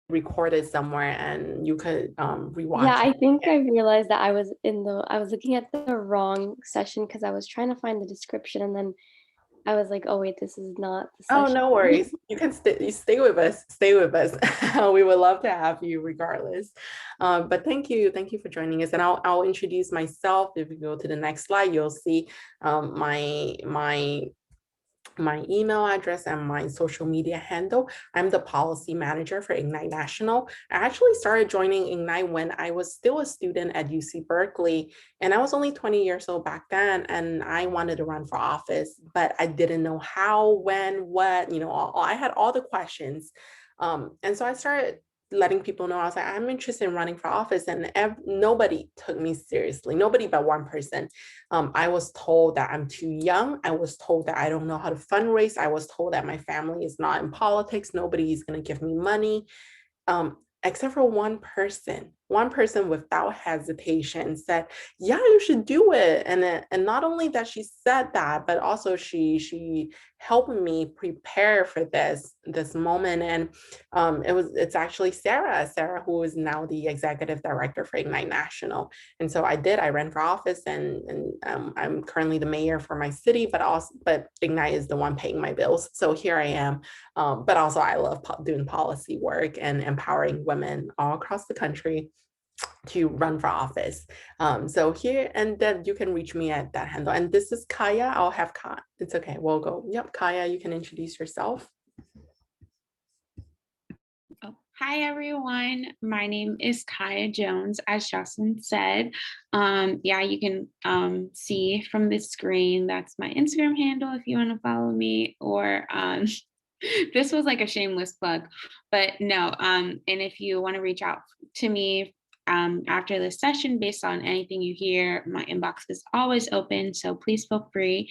recorded somewhere and you could Yeah, rewatch I think it. I realized that I was looking at the wrong session because I was trying to find the description and then I was like, oh wait, this is not the Oh, session. no worries. You can stay with us. Stay with us. We would love to have you regardless. But thank you for joining us. And I'll introduce myself. If you go to the next slide, you'll see my email address and my social media handle. I'm the policy manager for Ignite National. I actually started joining Ignite when I was still a student at UC Berkeley, and I was only 20 years old back then, and I wanted to run for office, but I didn't know how, when, what, I had all the questions. And so I started letting people know. I was like, I'm interested in running for office, and nobody took me seriously, nobody but one person. I was told that I'm too young. I was told that I don't know how to fundraise. I was told that my family is not in politics. Nobody is going to give me money, except for one person without hesitation said, yeah, you should do it. And not only that she said that, but also she helped me prepare for this moment. And it's actually Sarah, who is now the executive director for Ignite National. And so I ran for office, and I'm currently the mayor for my city, but Ignite is the one paying my bills. So here I am. But also I love doing policy work and empowering women all across the country to run for office. So here, and then you can reach me at that handle. And this is Kaya. I'll have Kaya. It's okay. We'll go. Yep, Kaya, you can introduce yourself. Oh, hi, everyone. My name is Kaya Jones, as Jocelyn said. Yeah, you can see from the screen, that's my Instagram handle if you want to follow me, or this was like a shameless plug, but no. And if you want to reach out to me after this session based on anything you hear, my inbox is always open. So please feel free.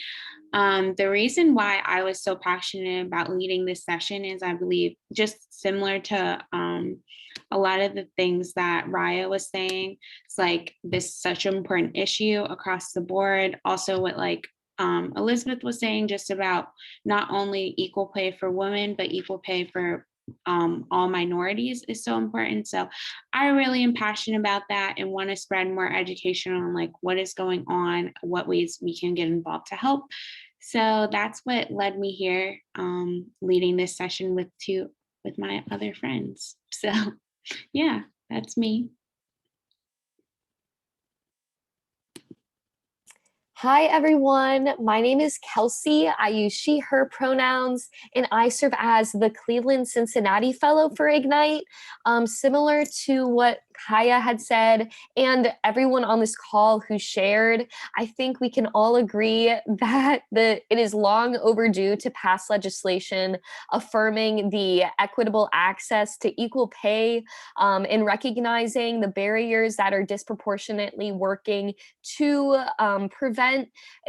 The reason why I was so passionate about leading this session is I believe just similar to a lot of the things that Raya was saying. It's like this such an important issue across the board. Also, what like Elizabeth was saying, just about not only equal pay for women, but equal pay for all minorities is so important. So I really am passionate about that and want to spread more education on like what is going on, what ways we can get involved to help. So that's what led me here, leading this session with my other friends. So yeah, that's me. Hi, everyone. My name is Kelsey. I use she, her pronouns, and I serve as the Cleveland Cincinnati Fellow for Ignite. Similar to what Kaya had said, and everyone on this call who shared, I think we can all agree that it is long overdue to pass legislation affirming the equitable access to equal pay, and recognizing the barriers that are disproportionately working to prevent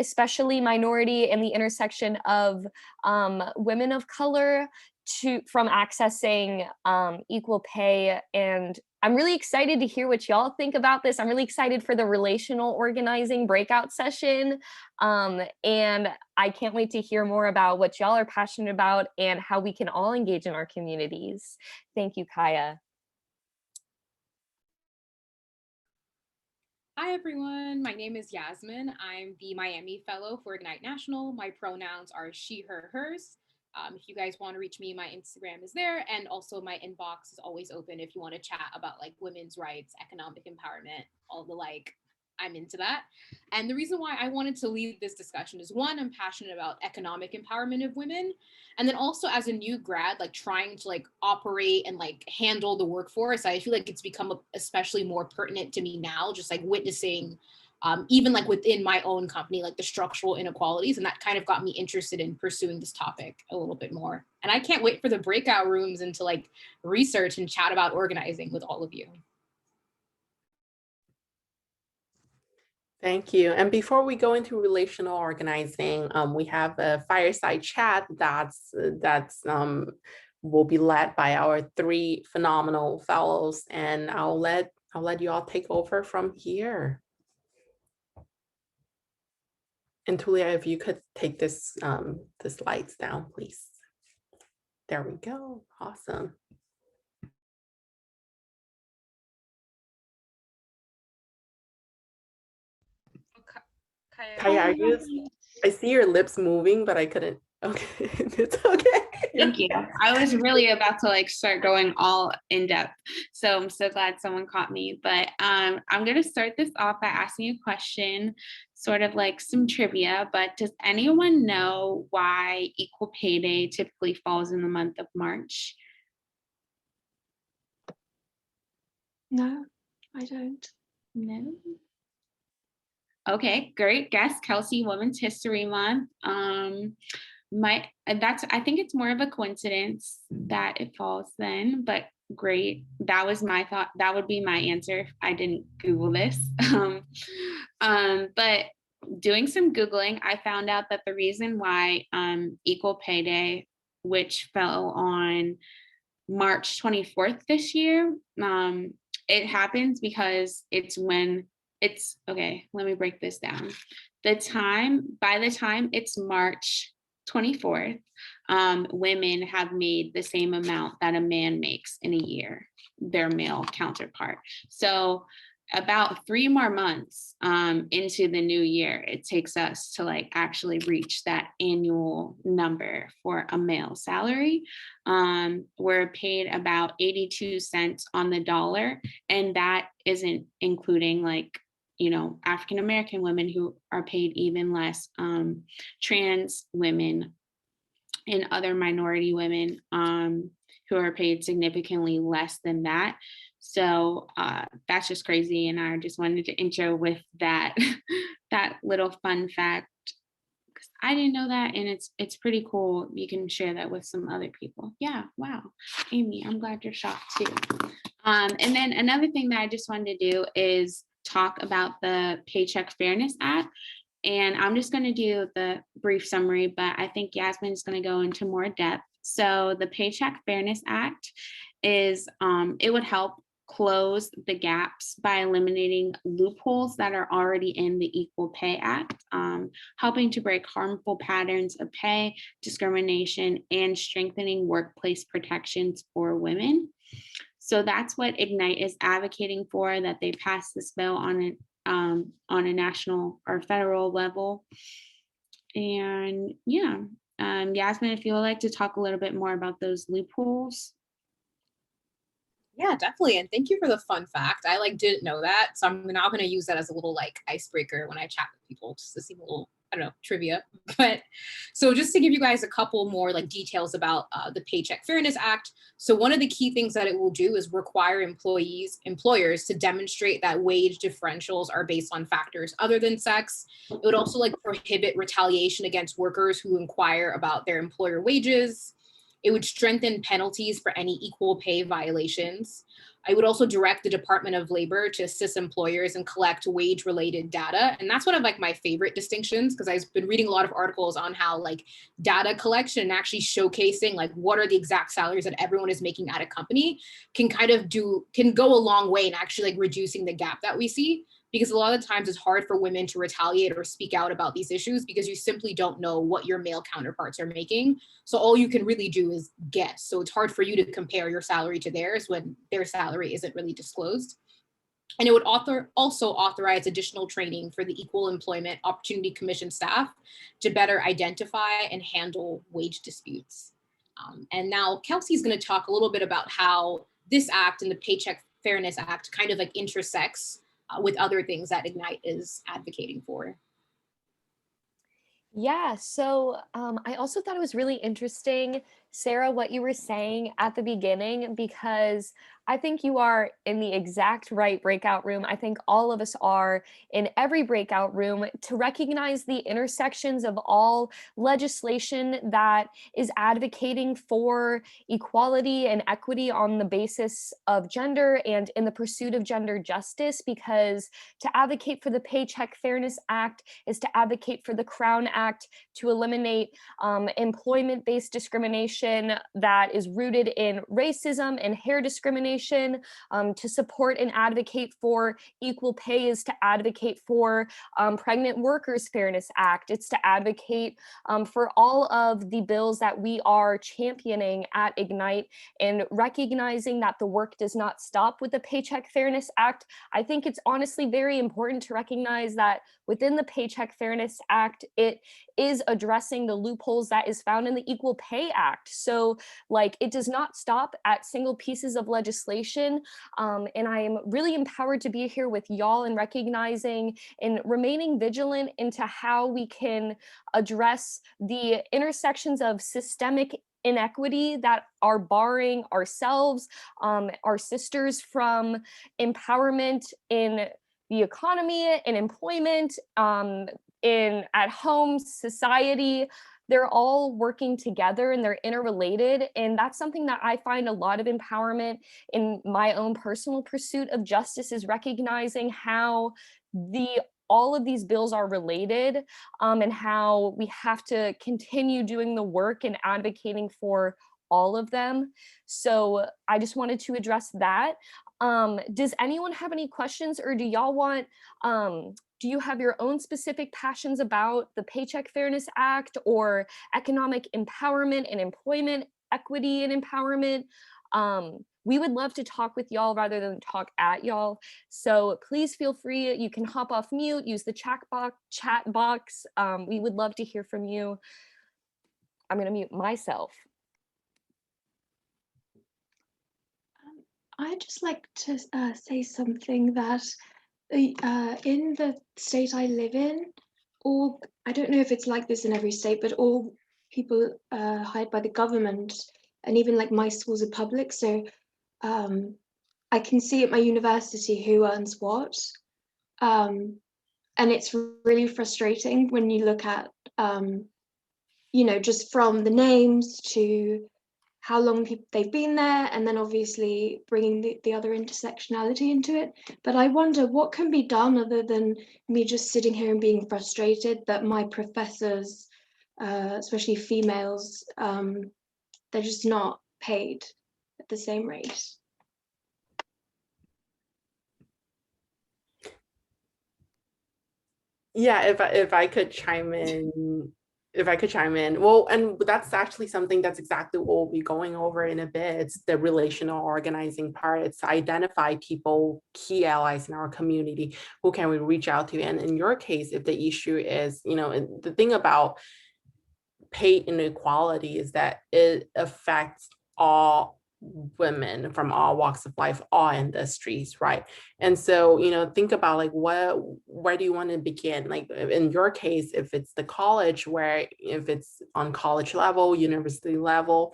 especially minority and the intersection of women of color from accessing equal pay. And I'm really excited to hear what y'all think about this. I'm really excited for the relational organizing breakout session. And I can't wait to hear more about what y'all are passionate about and how we can all engage in our communities. Thank you, Kaya. Hi, everyone. My name is Yasmin. I'm the Miami Fellow for Ignite National. My pronouns are she, her, hers. If you guys want to reach me, my Instagram is there. And also my inbox is always open if you want to chat about like women's rights, economic empowerment, all the like. I'm into that. And the reason why I wanted to lead this discussion is one, I'm passionate about economic empowerment of women. And then also as a new grad, like trying to like operate and like handle the workforce, I feel like it's become especially more pertinent to me now, just like witnessing even like within my own company, like the structural inequalities. And that kind of got me interested in pursuing this topic a little bit more. And I can't wait for the breakout rooms and to like research and chat about organizing with all of you. Thank you. And before we go into relational organizing, we have a fireside chat that's will be led by our three phenomenal fellows, and I'll let you all take over from here. And Tulia, if you could take the slides down, please. There we go. Awesome. Kaya, are you? I see your lips moving, but I couldn't. Okay, it's okay. Thank you. I was really about to like start going all in depth. So I'm so glad someone caught me. But I'm going to start this off by asking a question, sort of like some trivia. But does anyone know why Equal Pay Day typically falls in the month of March? No, I don't. No. Okay, great guess, Kelsey. Women's History Month. I think it's more of a coincidence that it falls then, but great. That was my thought. That would be my answer if I didn't Google this. But doing some Googling, I found out that the reason why Equal Pay Day, which fell on March 24th this year, it happens because okay, let me break this down. By the time it's March 24th, women have made the same amount that a man makes in a year, their male counterpart. So about 3 more months into the new year, it takes us to like actually reach that annual number for a male salary. We're paid about 82 cents on the dollar, and that isn't including like, you know, African American women who are paid even less, trans women and other minority women who are paid significantly less than that. So that's just crazy. And I just wanted to intro with that, that little fun fact, because I didn't know that. And it's pretty cool. You can share that with some other people. Yeah, wow. Amy, I'm glad you're shocked too. And then another thing that I just wanted to do is talk about the Paycheck Fairness Act. And I'm just going to do the brief summary, but I think Yasmin is going to go into more depth. So the Paycheck Fairness Act is, it would help close the gaps by eliminating loopholes that are already in the Equal Pay Act, helping to break harmful patterns of pay, discrimination, and strengthening workplace protections for women. So that's what Ignite is advocating for, that they pass this bill on a national or federal level. And yeah, Yasmin, if you would like to talk a little bit more about those loopholes. Yeah, definitely. And thank you for the fun fact. I like didn't know that. So I'm now going to use that as a little like icebreaker when I chat with people, just to seem a little, I don't know, trivia. But so just to give you guys a couple more like details about the Paycheck Fairness Act. So one of the key things that it will do is require employers to demonstrate that wage differentials are based on factors other than sex. It would also like prohibit retaliation against workers who inquire about their employer wages. It would strengthen penalties for any equal pay violations. I would also direct the Department of Labor to assist employers and collect wage-related data. And that's one of like my favorite distinctions, because I've been reading a lot of articles on how like data collection and actually showcasing like what are the exact salaries that everyone is making at a company can go a long way in actually like reducing the gap that we see. Because a lot of the times it's hard for women to retaliate or speak out about these issues because you simply don't know what your male counterparts are making. So all you can really do is guess. So it's hard for you to compare your salary to theirs when their salary isn't really disclosed. And it would also authorize additional training for the Equal Employment Opportunity Commission staff to better identify and handle wage disputes. And now Kelsey's going to talk a little bit about how this act and the Paycheck Fairness Act kind of like intersects with other things that Ignite is advocating for. Yeah, so I also thought it was really interesting, Sarah, what you were saying at the beginning, because I think you are in the exact right breakout room. I think all of us are in every breakout room to recognize the intersections of all legislation that is advocating for equality and equity on the basis of gender and in the pursuit of gender justice, because to advocate for the Paycheck Fairness Act is to advocate for the Crown Act to eliminate employment-based discrimination legislation that is rooted in racism and hair discrimination. To support and advocate for equal pay is to advocate for Pregnant Workers Fairness Act. It's to advocate for all of the bills that we are championing at Ignite, and recognizing that the work does not stop with the Paycheck Fairness Act. I think it's honestly very important to recognize that within the Paycheck Fairness Act, it is addressing the loopholes that is found in the Equal Pay Act. So like, it does not stop at single pieces of legislation. And I am really empowered to be here with y'all and recognizing and remaining vigilant into how we can address the intersections of systemic inequity that are barring ourselves, our sisters from empowerment in the economy, in employment, in at home, society. They're all working together and they're interrelated. And that's something that I find a lot of empowerment in my own personal pursuit of justice, is recognizing how all of these bills are related, and how we have to continue doing the work and advocating for all of them. So I just wanted to address that. Does anyone have any questions, or do y'all want, do you have your own specific passions about the Paycheck Fairness Act or economic empowerment and employment equity and empowerment? We would love to talk with y'all rather than talk at y'all. So please feel free. You can hop off mute, use the chat box. We would love to hear from you. I'm gonna mute myself. I'd just like to say something that in the state I live in, I don't know if it's like this in every state, but all people hired by the government, and even like my schools are public, so I can see at my university who earns what, and it's really frustrating when you look at, you know, just from the names to how long they've been there, and then obviously bringing the other intersectionality into it. But I wonder what can be done other than me just sitting here and being frustrated that my professors, especially females, they're just not paid at the same rate. Yeah, if I could chime in, well, and that's actually something that's exactly what we'll be going over in a bit. It's the relational organizing part. It's to identify people, key allies in our community, who can we reach out to. And in your case, if the issue is, you know, and the thing about pay inequality is that it affects all women from all walks of life, all industries, right? And so, you know, think about like where do you want to begin? Like in your case, if it's the college, where if it's on college level, university level,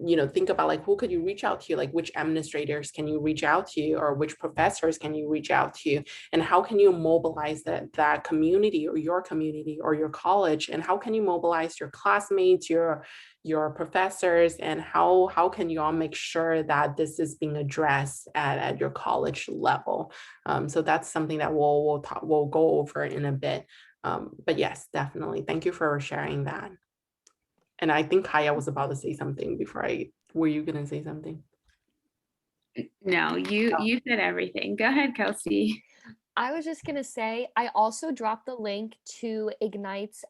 you know, think about like who could you reach out to, like which administrators can you reach out to, or which professors can you reach out to, and how can you mobilize that community or your college, and how can you mobilize your classmates, your professors, and how can you all make sure that this is being addressed at your college level. So that's something that we'll go over in a bit. But yes, definitely. Thank you for sharing that. And I think Kaya was about to say something were you gonna say something? No, you said everything. Go ahead, Kelsey. I was just gonna say, I also dropped the link to Ignite's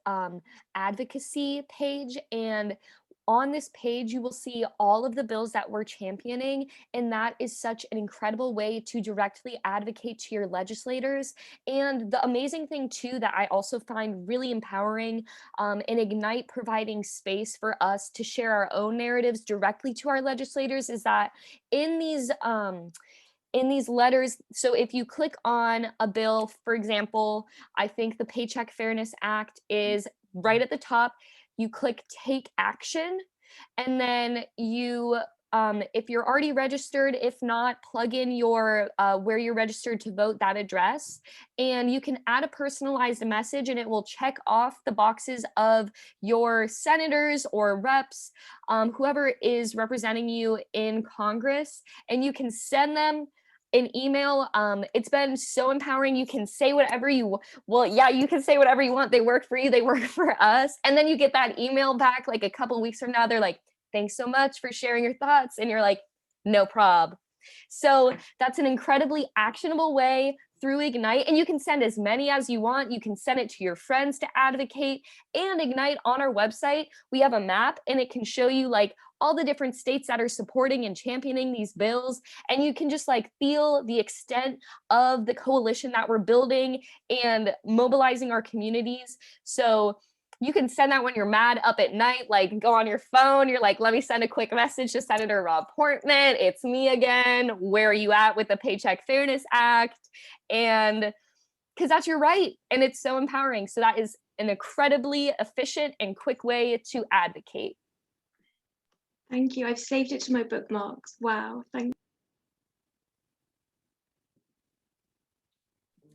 advocacy page, and on this page, you will see all of the bills that we're championing, and that is such an incredible way to directly advocate to your legislators. And the amazing thing too that I also find really empowering in Ignite providing space for us to share our own narratives directly to our legislators is that in these letters, so if you click on a bill, for example, I think the Paycheck Fairness Act is right at the top. You click take action, and then you, if you're already registered, if not, plug in your where you're registered to vote, that address, and you can add a personalized message, and it will check off the boxes of your senators or reps, whoever is representing you in Congress, and you can send them an email. It's been so empowering. You can say whatever you, well, yeah, you can say whatever you want. They work for you, they work for us. And then you get that email back like a couple weeks from now. They're like, thanks so much for sharing your thoughts. And you're like, no prob. So that's an incredibly actionable way through Ignite. And you can send as many as you want. You can send it to your friends to advocate. And Ignite, on our website, we have a map and it can show you like all the different states that are supporting and championing these bills. And you can just like feel the extent of the coalition that we're building and mobilizing our communities. So you can send that when you're mad up at night, like go on your phone. You're like, let me send a quick message to Senator Rob Portman. It's me again. Where are you at with the Paycheck Fairness Act? And because that's your right. And it's so empowering. So that is an incredibly efficient and quick way to advocate. Thank you. I've saved it to my bookmarks. Wow. Thank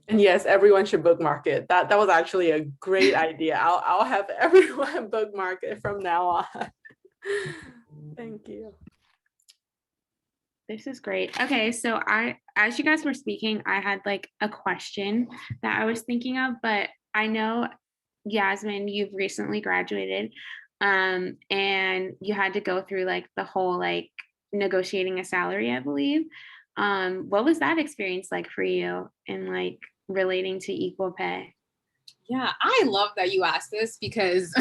And yes, everyone should bookmark it. That was actually a great idea. I'll have everyone bookmark it from now on. Thank you. This is great. Okay, so as you guys were speaking, I had like a question that I was thinking of, but I know, Yasmin, you've recently graduated, and you had to go through like the whole like negotiating a salary, I believe. What was that experience like for you in like relating to equal pay? Yeah, I love that you asked this because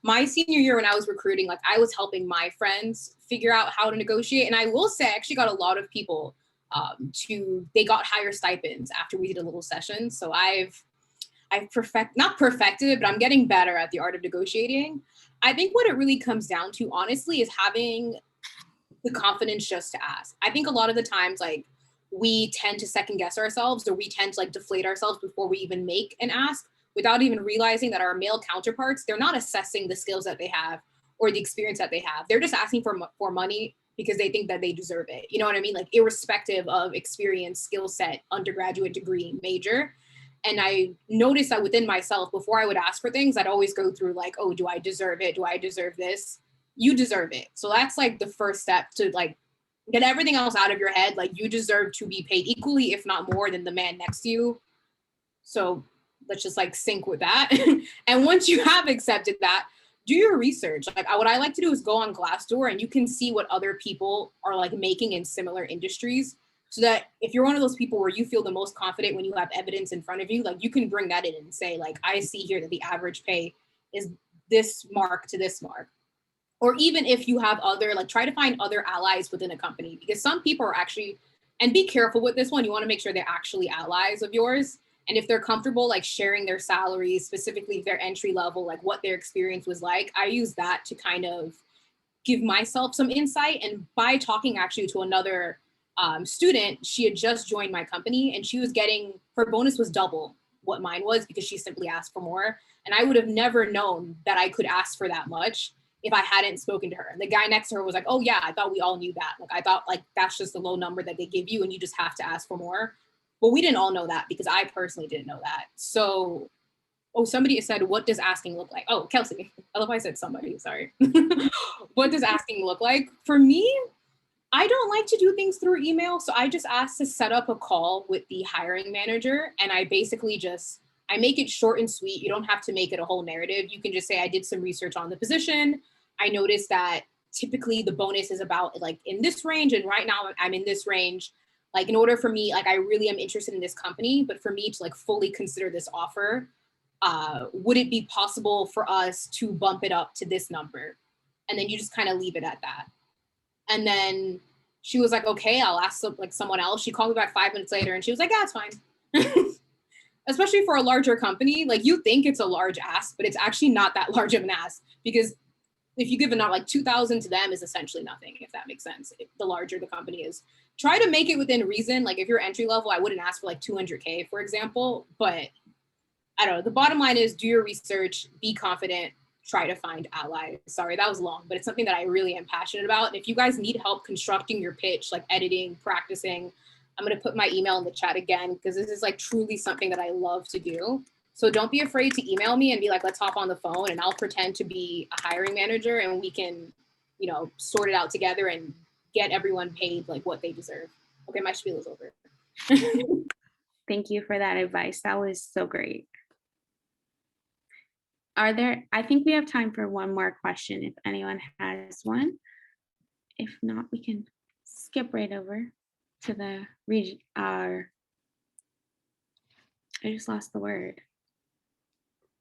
my senior year when I was recruiting, like I was helping my friends figure out how to negotiate. And I will say I actually got a lot of people they got higher stipends after we did a little session. So I've not perfected it, but I'm getting better at the art of negotiating. I think what it really comes down to, honestly, is having the confidence just to ask. I think a lot of the times, like, we tend to second guess ourselves, or we tend to like deflate ourselves before we even make an ask, without even realizing that our male counterparts, they're not assessing the skills that they have or the experience that they have. They're just asking for money because they think that they deserve it. You know what I mean? Like irrespective of experience, skill set, undergraduate degree, major. And I noticed that within myself, before I would ask for things, I'd always go through like, oh, do I deserve it? Do I deserve this? You deserve it. So that's like the first step to like get everything else out of your head. Like you deserve to be paid equally, if not more than the man next to you. So let's just like sync with that. And once you have accepted that, do your research. Like what I like to do is go on Glassdoor and you can see what other people are like making in similar industries. So that if you're one of those people where you feel the most confident when you have evidence in front of you, like you can bring that in and say, like, I see here that the average pay is this mark to this mark. Or even if you have other, like try to find other allies within a company, because some people are actually, and be careful with this one, you want to make sure they're actually allies of yours. And if they're comfortable like sharing their salaries, specifically their entry level, like what their experience was like, I use that to kind of give myself some insight. And by talking actually to another student, she had just joined my company and she was getting, her bonus was double what mine was because she simply asked for more. And I would have never known that I could ask for that much if I hadn't spoken to her. And the guy next to her was like, oh yeah, I thought we all knew that. Like I thought like that's just the low number that they give you and you just have to ask for more. But we didn't all know that because I personally didn't know that. So, somebody said, what does asking look like? Oh, Kelsey, I love I said somebody, sorry. What does asking look like? For me, I don't like to do things through email. So I just asked to set up a call with the hiring manager. And I basically I make it short and sweet. You don't have to make it a whole narrative. You can just say, I did some research on the position. I noticed that typically the bonus is about like in this range. And right now I'm in this range. Like in order for me, like I really am interested in this company, but for me to like fully consider this offer, would it be possible for us to bump it up to this number? And then you just kind of leave it at that. And then she was like, okay, I'll ask like someone else. She called me back 5 minutes later and she was like, yeah, it's fine. Especially for a larger company, like you think it's a large ask, but it's actually not that large of an ask, because if you give a like 2,000 to them is essentially nothing, if that makes sense. The larger the company is, try to make it within reason. Like if you're entry level, I wouldn't ask for like 200K, for example, but I don't know. The bottom line is do your research, be confident, try to find allies. Sorry, that was long, but it's something that I really am passionate about. And if you guys need help constructing your pitch, like editing, practicing, I'm going to put my email in the chat again, because this is like truly something that I love to do. So don't be afraid to email me and be like, let's hop on the phone and I'll pretend to be a hiring manager and we can, sort it out together and get everyone paid like what they deserve. Okay, my spiel is over. Thank you for that advice. That was so great. I think we have time for one more question if anyone has one. If not, we can skip right over to the region. I just lost the word.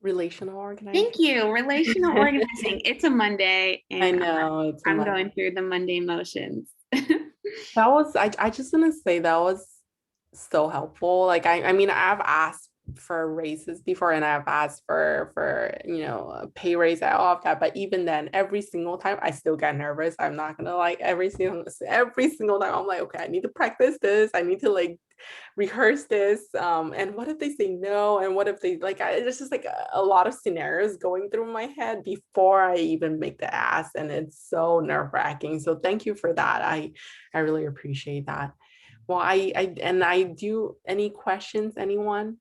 Relational organizing. Thank you. Relational organizing. It's a Monday, I and know it's I'm going through the Monday motions. That was, I just want to say that was so helpful. Like, I mean, I've asked for raises before and I've asked for, a pay raise and all of that. But even then, every single time I still get nervous. I'm not gonna like every single time I'm like, okay, I need to practice this. I need to like rehearse this. And what if they say no? And what if they like, it's just like a lot of scenarios going through my head before I even make the ask. And it's so nerve-wracking. So thank you for that. I really appreciate that. Well, I do, any questions, anyone?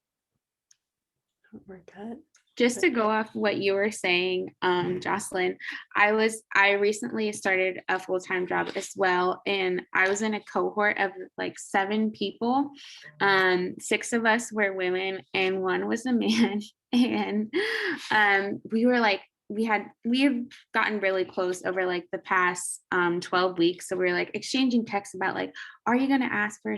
We're good. Just to go off what you were saying, Jocelyn, I recently started a full-time job as well, and I was in a cohort of like 7 people. 6 of us were women and 1 was a man. And we were like, we have gotten really close over like the past 12 weeks. So we were like exchanging texts about like, are you gonna ask for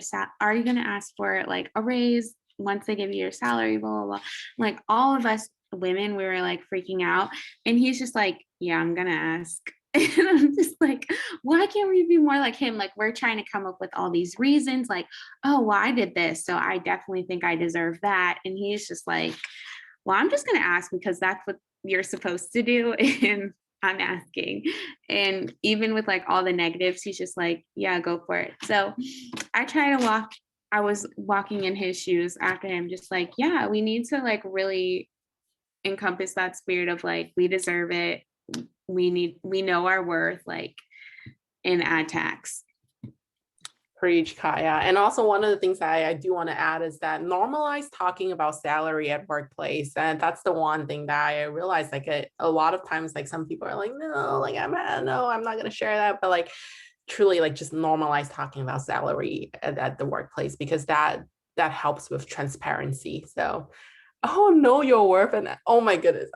like a raise once they give you your salary, blah, blah, blah. Like all of us women, we were like freaking out. And he's just like, yeah, I'm gonna ask. And I'm just like, why can't we be more like him? Like we're trying to come up with all these reasons, like, oh, well, I did this, so I definitely think I deserve that. And he's just like, well, I'm just gonna ask because that's what you're supposed to do. And I'm asking. And even with like all the negatives, he's just like, yeah, go for it. So I was walking in his shoes after him, just like, yeah, we need to like really encompass that spirit of like, we deserve it. We know our worth, like, and add tax. Preach, Kaya. And also one of the things that I do want to add is that normalize talking about salary at workplace. And that's the one thing that I realized, like a lot of times, like some people are like, no, like I'm not going to share that. But like truly like just normalize talking about salary at the workplace, because that helps with transparency. So, oh, know your worth. And oh my goodness,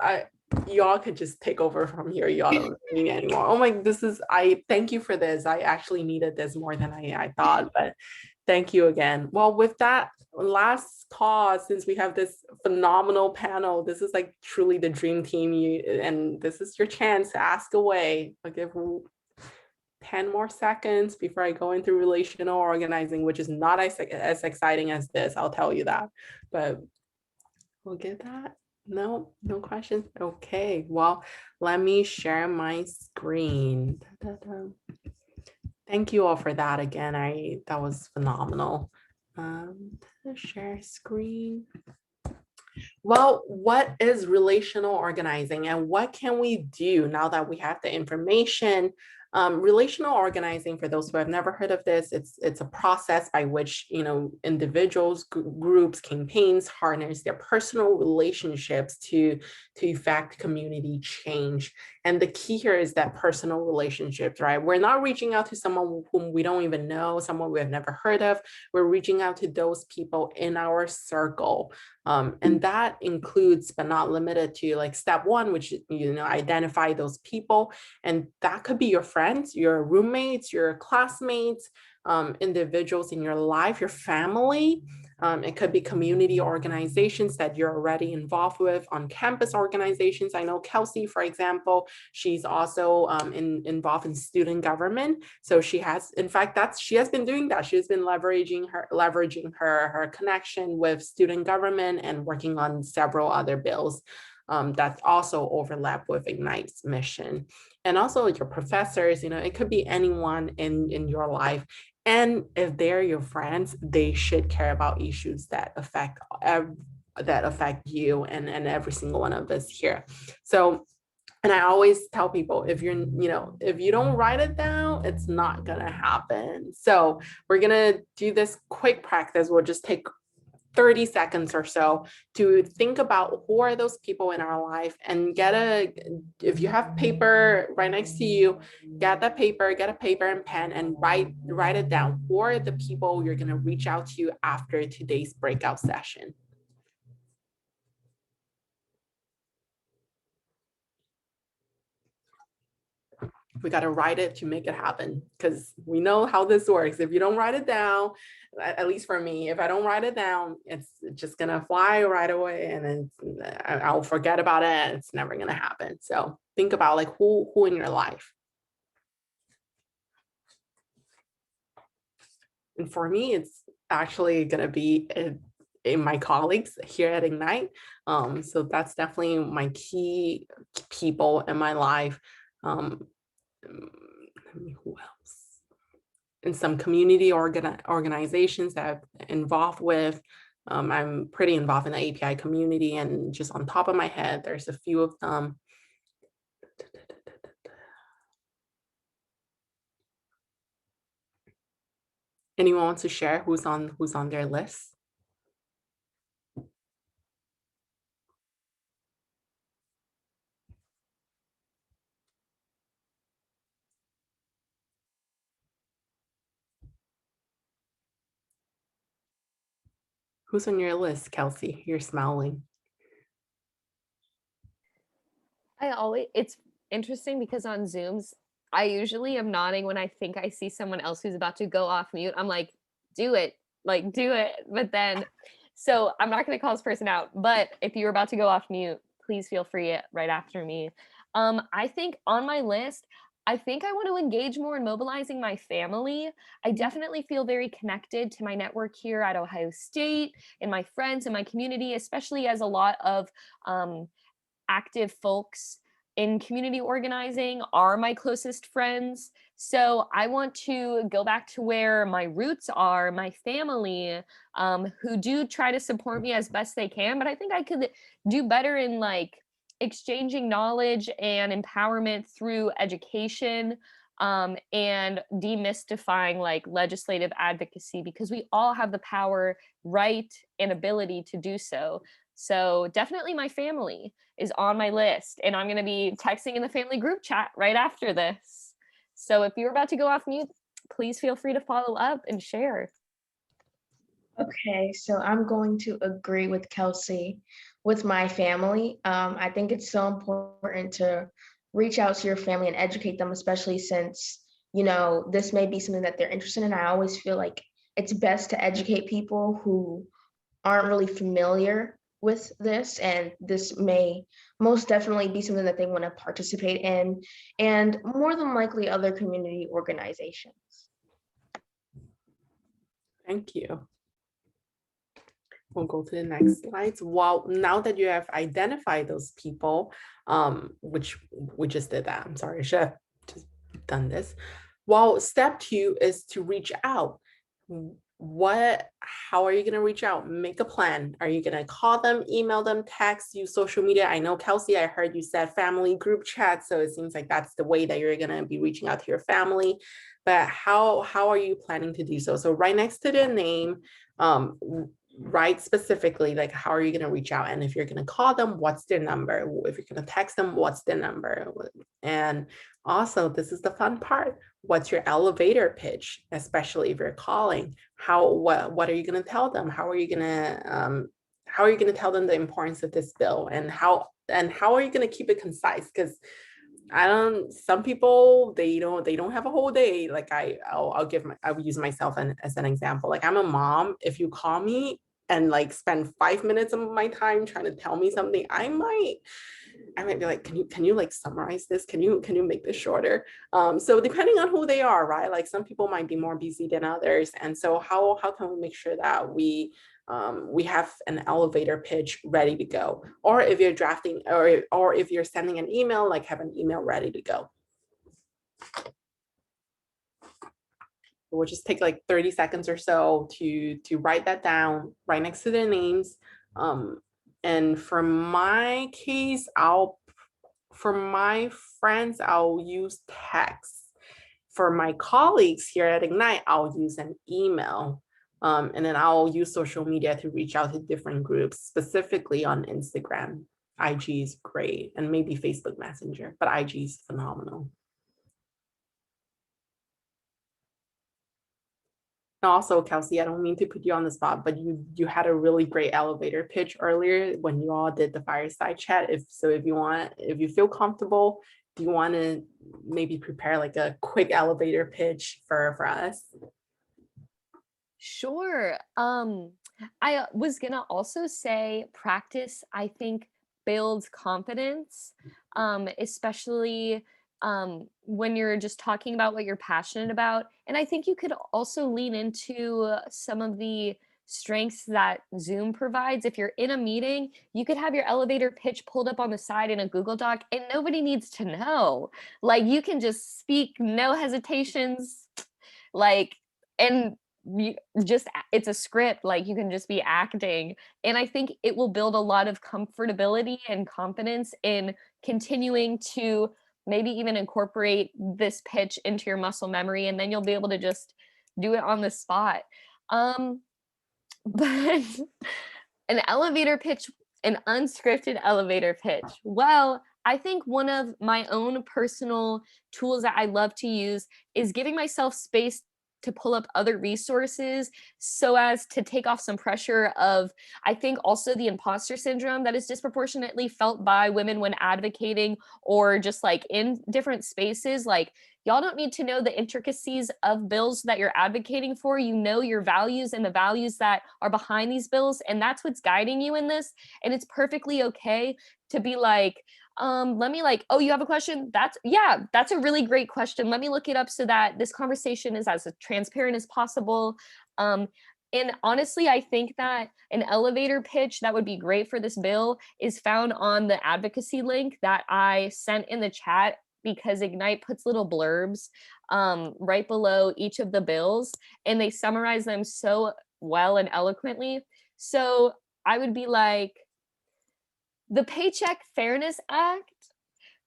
y'all could just take over from here. Y'all don't need me anymore. Oh my, I thank you for this. I actually needed this more than I thought, but thank you again. Well, with that last call, since we have this phenomenal panel, this is like truly the dream team, and this is your chance to ask away. I'll give 10 more seconds before I go into relational organizing, which is not as exciting as this, I'll tell you that, but we'll get that. No questions. Okay, well, let me share my screen. Thank you all for that again. That was phenomenal. Share screen. Well, what is relational organizing and what can we do now that we have the information? Relational organizing, for those who have never heard of this, it's a process by which individuals, groups, campaigns harness their personal relationships to effect community change. And the key here is that personal relationships, right? We're not reaching out to someone whom we don't even know, someone we have never heard of. We're reaching out to those people in our circle. And that includes, but not limited to, like step 1, which identify those people. And that could be your friends, your roommates, your classmates, individuals in your life, your family. It could be community organizations that you're already involved with, on campus organizations. I know Kelsey, for example, she's also involved in student government. So she has, in fact, she has been doing that. She's been leveraging her connection with student government and working on several other bills that also overlap with Ignite's mission. And also your professors, it could be anyone in your life. And if they're your friends, they should care about issues that affect you and every single one of us here. So, and I always tell people, if you don't write it down, it's not gonna happen. So we're gonna do this quick practice. We'll just take 30 seconds or so to think about who are those people in our life, and if you have paper right next to you, get a paper and pen, and write it down. Who are the people you're going to reach out to after today's breakout session? We got to write it to make it happen, because we know how this works. If you don't write it down, at least for me, if I don't write it down, it's just gonna fly right away, and then I'll forget about it, and it's never gonna happen. So think about like who in your life. And for me, it's actually gonna be in my colleagues here at Ignite. So that's definitely my key people in my life. Who else? In some community organizations that I'm involved with. I'm pretty involved in the API community, and just on top of my head, there's a few of them. Anyone wants to share who's on their list? Who's on your list, Kelsey? You're smiling. It's interesting because on Zooms, I usually am nodding when I think I see someone else who's about to go off mute. I'm like, do it, do it. But then, so I'm not going to call this person out, but if you're about to go off mute, please feel free right after me. I think on my list, I think I want to engage more in mobilizing my family. I definitely feel very connected to my network here at Ohio State and my friends and my community, especially as a lot of active folks in community organizing are my closest friends. So I want to go back to where my roots are, my family, who do try to support me as best they can. But I think I could do better in like exchanging knowledge and empowerment through education, and demystifying like legislative advocacy, because we all have the power, right, and ability to do so. So definitely my family is on my list, and I'm going to be texting in the family group chat right after this. So if you're about to go off mute, please feel free to follow up and share. Okay, so I'm going to agree with Kelsey with my family. I think it's so important to reach out to your family and educate them, especially since, you know, this may be something that they're interested in. I always feel like it's best to educate people who aren't really familiar with this, and this may most definitely be something that they want to participate in, and more than likely other community organizations. Thank you. We'll go to the next slides. Well, now that you have identified those people, which we just did that. I'm sorry, I should have just done this. Well, step 2 is to reach out. How are you going to reach out? Make a plan. Are you going to call them, email them, text, use social media? I know, Kelsey, I heard you said family group chat, so it seems like that's the way that you're going to be reaching out to your family. But how are you planning to do so? So right next to the name, write specifically like how are you going to reach out, and if you're going to call them, what's their number? If you're going to text them, what's their number? And also, this is the fun part, what's your elevator pitch, especially if you're calling? What are you going to tell them? How are you going to tell them the importance of this bill, and how are you going to keep it concise? Because some people, they don't have a whole day. Like I'll use myself as an example. Like I'm a mom. If you call me and like spend 5 minutes of my time trying to tell me something, I might be like, can you like summarize this? Can you make this shorter? So depending on who they are, right? Like some people might be more busy than others. And so how can we make sure that we have an elevator pitch ready to go? Or if you're drafting, or if you're sending an email, like have an email ready to go. We'll just take like 30 seconds or so to write that down right next to their names. And for my case, for my friends, I'll use text. For my colleagues here at Ignite, I'll use an email. And then I'll use social media to reach out to different groups, specifically on Instagram. IG is great, and maybe Facebook Messenger, but IG is phenomenal. And also, Kelsey, I don't mean to put you on the spot, but you had a really great elevator pitch earlier when you all did the fireside chat. If you feel comfortable, do you want to maybe prepare like a quick elevator pitch for us? Sure. I was gonna also say practice, I think, builds confidence, especially when you're just talking about what you're passionate about. And I think you could also lean into some of the strengths that Zoom provides. If you're in a meeting, you could have your elevator pitch pulled up on the side in a Google Doc, and nobody needs to know. Like, you can just speak, no hesitations, like, and you just it's a script, like you can just be acting. And I think it will build a lot of comfortability and confidence in continuing to maybe even incorporate this pitch into your muscle memory, and then you'll be able to just do it on the spot. um but an elevator pitch, an unscripted elevator pitch. Well, I think one of my own personal tools that I love to use is giving myself space to pull up other resources so as to take off some pressure of, I think, also the imposter syndrome that is disproportionately felt by women when advocating or just like in different spaces. Like, y'all don't need to know the intricacies of bills that you're advocating for. You know your values and the values that are behind these bills, and that's what's guiding you in this. And it's perfectly okay to be like, let me like, oh, you have a question? That's a really great question. Let me look it up so that this conversation is as transparent as possible. And honestly, I think that an elevator pitch that would be great for this bill is found on the advocacy link that I sent in the chat, because Ignite puts little blurbs right below each of the bills, and they summarize them so well and eloquently. So I would be like, the Paycheck Fairness Act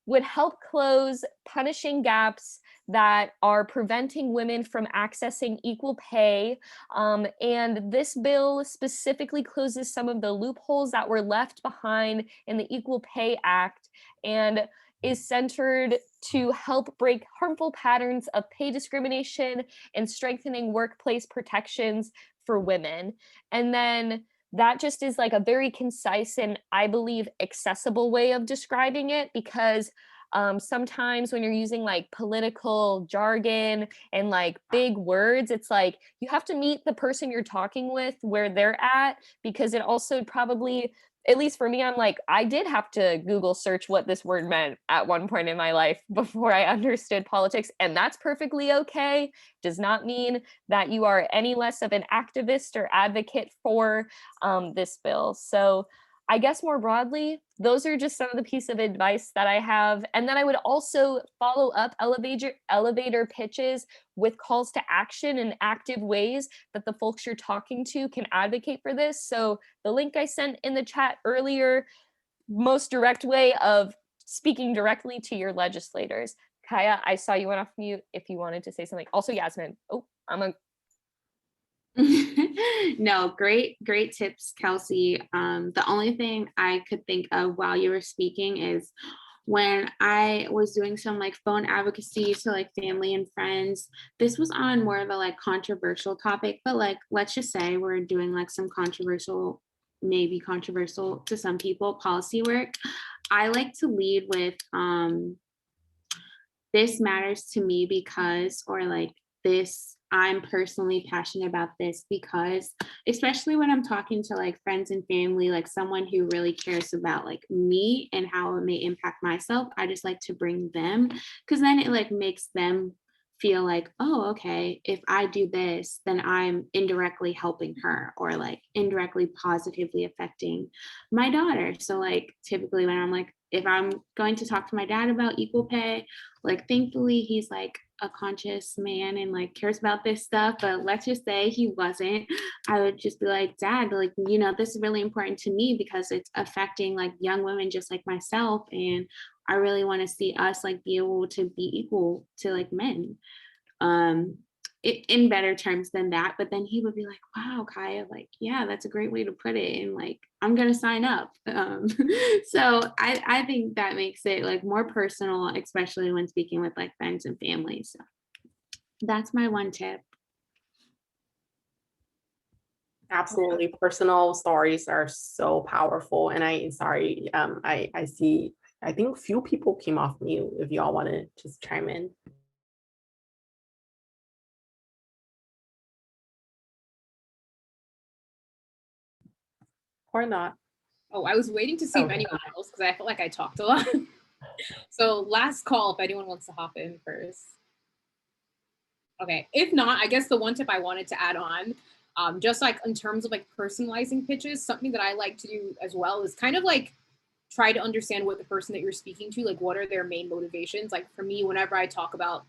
would help close punishing gaps that are preventing women from accessing equal pay. And this bill specifically closes some of the loopholes that were left behind in the Equal Pay Act, and is centered to help break harmful patterns of pay discrimination and strengthening workplace protections for women. And then that just is like a very concise and, I believe, accessible way of describing it, because sometimes when you're using like political jargon and like big words, it's like you have to meet the person you're talking with where they're at, because it also probably, at least for me, I'm like, I did have to Google search what this word meant at one point in my life before I understood politics, and that's perfectly okay. Does not mean that you are any less of an activist or advocate for this bill. So I guess more broadly, those are just some of the pieces of advice that I have. And then I would also follow up elevator pitches with calls to action and active ways that the folks you're talking to can advocate for this. So the link I sent in the chat earlier, most direct way of speaking directly to your legislators. Kaya, I saw you went off mute if you wanted to say something. Also, Yasmin. Oh, No, great tips, Kelsey. The only thing I could think of while you were speaking is when I was doing some like phone advocacy to like family and friends. This was on more of a like controversial topic, but like, let's just say we're doing like some maybe controversial to some people, policy work. I like to lead with this matters to me because, or like, this, I'm personally passionate about this because, especially when I'm talking to like friends and family, like someone who really cares about like me and how it may impact myself, I just like to bring them, because then it like makes them feel like, oh, okay, if I do this, then I'm indirectly helping her, or like indirectly positively affecting my daughter. So like typically when I'm like, if I'm going to talk to my dad about equal pay, like thankfully he's like a conscious man and like cares about this stuff, but let's just say he wasn't, I would just be like, Dad, like, you know, this is really important to me because it's affecting like young women just like myself, and I really want to see us like be able to be equal to like men. in better terms than that. But then he would be like, wow, Kaya, like, yeah, that's a great way to put it. And like, I'm going to sign up. So I think that makes it like more personal, especially when speaking with like friends and family. So that's my one tip. Absolutely. Personal stories are so powerful. And I see, I think few people came off mute if y'all want to just chime in. Or not. Oh, I was waiting to see if Okay. anyone else, because I felt like I talked a lot. So last call, if anyone wants to hop in first. Okay, if not, I guess the one tip I wanted to add on, just like in terms of like personalizing pitches, something that I like to do as well is kind of like try to understand what the person that you're speaking to, like what are their main motivations. Like for me, whenever I talk about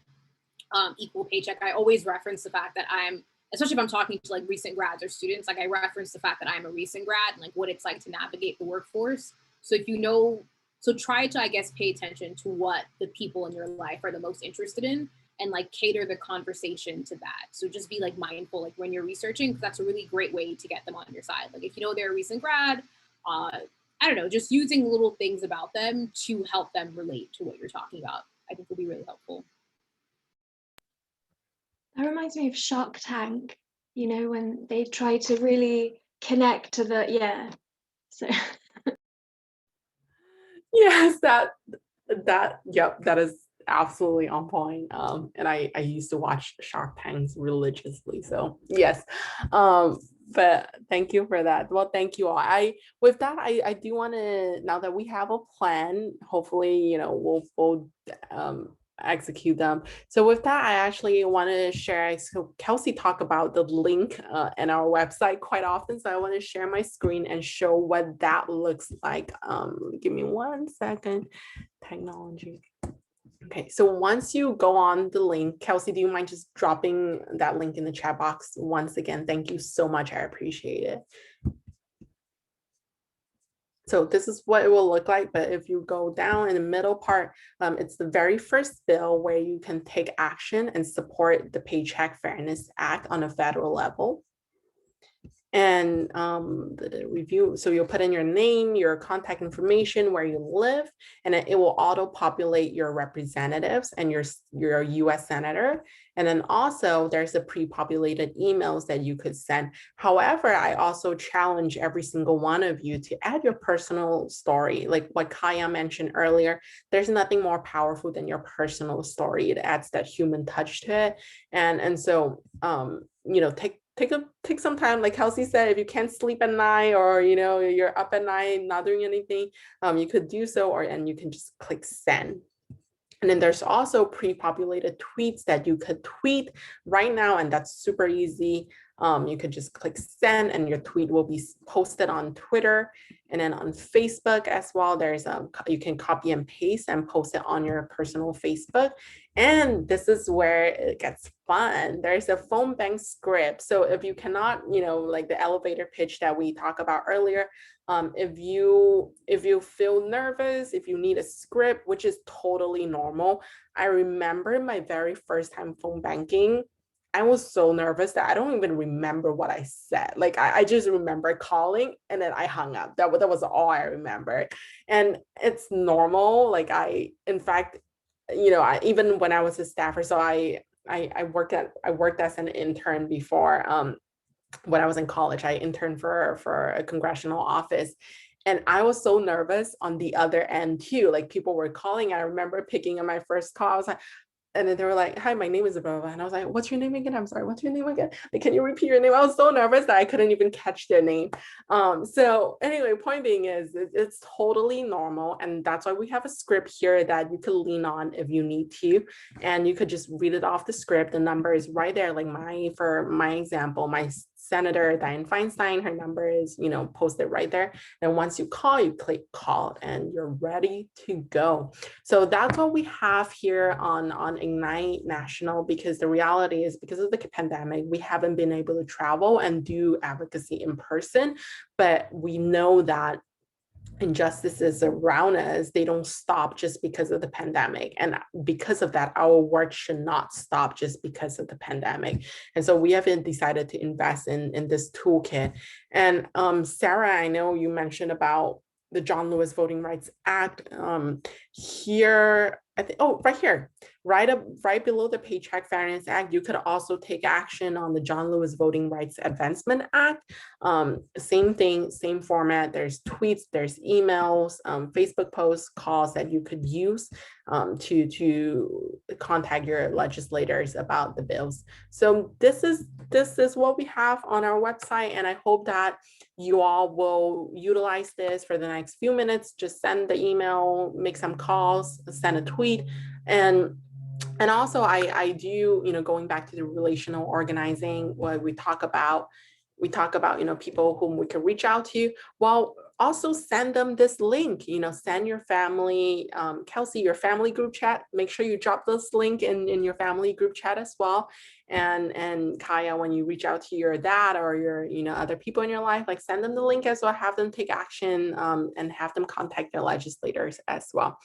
equal paycheck, I always reference the fact that especially if I'm talking to like recent grads or students, like I reference the fact that I'm a recent grad and like what it's like to navigate the workforce. So if you know, so try to, I guess, pay attention to what the people in your life are the most interested in and like cater the conversation to that. So just be like mindful, like when you're researching, because that's a really great way to get them on your side. Like if you know they're a recent grad, I don't know, just using little things about them to help them relate to what you're talking about, I think will be really helpful. That reminds me of Shark Tank, you know, when they try to really connect to the, yeah. So Yes, yep, that is absolutely on point. And I used to watch Shark Tanks religiously. So yes. But thank you for that. Well, thank you all. With that, I do want to, now that we have a plan, hopefully, you know, we'll execute them. So with that, I actually want to share, so Kelsey talked about the link in our website quite often. So I want to share my screen and show what that looks like. Give me 1 second. Technology. Okay, so once you go on the link, Kelsey, do you mind just dropping that link in the chat box once again? Thank you so much. I appreciate it. So this is what it will look like, but if you go down in the middle part, it's the very first bill where you can take action and support the Paycheck Fairness Act on a federal level. And the review, so you'll put in your name, your contact information, where you live, and it will auto-populate your representatives and your US senator. And then also there's the pre-populated emails that you could send. However, I also challenge every single one of you to add your personal story. Like what Kaya mentioned earlier, there's nothing more powerful than your personal story. It adds that human touch to it. And so, you know, take some time, like Kelsey said, if you can't sleep at night or, you know, you're up at night not doing anything, you could do so, and you can just click send. And then there's also pre-populated tweets that you could tweet right now, and that's super easy. You could just click send and your tweet will be posted on Twitter and then on Facebook as well. There's you can copy and paste and post it on your personal Facebook. And this is where it gets fun. There's a phone bank script. So if you cannot, you know, like the elevator pitch that we talked about earlier, if you feel nervous, if you need a script, which is totally normal. I remember my very first time phone banking. I was so nervous that I don't even remember what I said. Like I just remember calling and then I hung up. That was all I remember. And it's normal. Like in fact, you know, even when I was a staffer, so I worked as an intern before. When I was in college, I interned for a congressional office. And I was so nervous on the other end too. Like people were calling. I remember picking up my first call. I was like, and then they were like, hi, my name is blah, blah, blah. And I was like, what's your name again? I'm sorry, what's your name again? Like, can you repeat your name? I was so nervous that I couldn't even catch their name. So anyway, point being is it's totally normal. And that's why we have a script here that you can lean on if you need to. And you could just read it off the script. The number is right there. Like for my example, my Senator Dianne Feinstein, her number is, you know, posted right there. And once you call, you click call and you're ready to go. So that's what we have here on Ignite National, because the reality is because of the pandemic, we haven't been able to travel and do advocacy in person, but we know that injustices around us, they don't stop just because of the pandemic. And because of that, our work should not stop just because of the pandemic. And so we have decided to invest in this toolkit. And Sarah, I know you mentioned about the John Lewis Voting Rights Act. Here, I think, oh, right here, right below the Paycheck Fairness Act, you could also take action on the John Lewis Voting Rights Advancement Act. Same thing, same format. There's tweets, there's emails, Facebook posts, calls that you could use to contact your legislators about the bills. So this is what we have on our website, and I hope that you all will utilize this for the next few minutes. Just send the email, make some calls, send a tweet, and also I do, going back to the relational organizing, what we talk about, people whom we can reach out to. Well, also send them this link, send your family, Kelsey, your family group chat, make sure you drop this link in your family group chat as well. And Kaya, when you reach out to your dad or your, other people in your life, like send them the link as well, have them take action, and have them contact their legislators as well.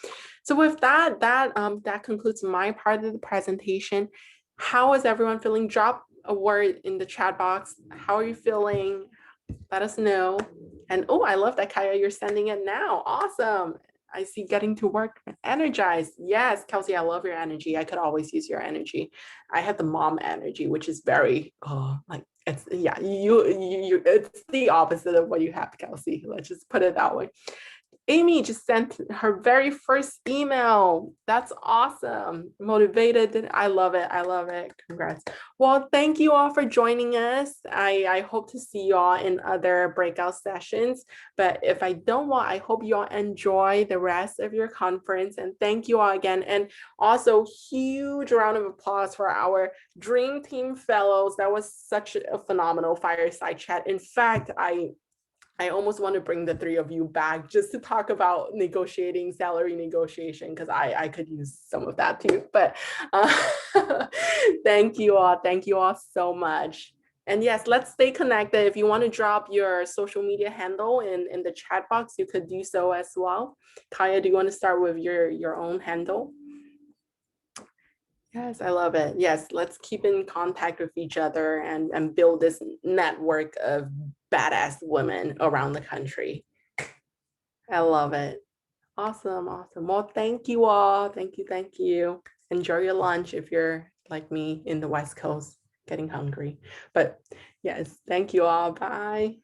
So with that concludes my part of the presentation. How is everyone feeling? Drop a word in the chat box. How are you feeling? Let us know. And oh, I love that, Kaya, you're sending it now. Awesome. I see getting to work energized. Yes, Kelsey, I love your energy. I could always use your energy. I have the mom energy, which is very, it's, yeah, you it's the opposite of what you have, Kelsey. Let's just put it that way. Amy just sent her very first email. That's awesome. Motivated. I love it. I love it. Congrats. Well, thank you all for joining us. I hope to see you all in other breakout sessions. But if I don't, I hope you all enjoy the rest of your conference. And thank you all again. And also, huge round of applause for our Dream Team Fellows. That was such a phenomenal fireside chat. In fact, I almost want to bring the three of you back just to talk about negotiating, salary negotiation, because I could use some of that too. But thank you all. Thank you all so much. And yes, let's stay connected. If you want to drop your social media handle in the chat box, you could do so as well. Kaya, do you want to start with your own handle? Yes, I love it. Yes, let's keep in contact with each other and build this network of badass women around the country. I love it. Awesome, awesome. Well, thank you all. Thank you. Enjoy your lunch if you're like me in the West Coast, getting hungry. But yes, thank you all. Bye.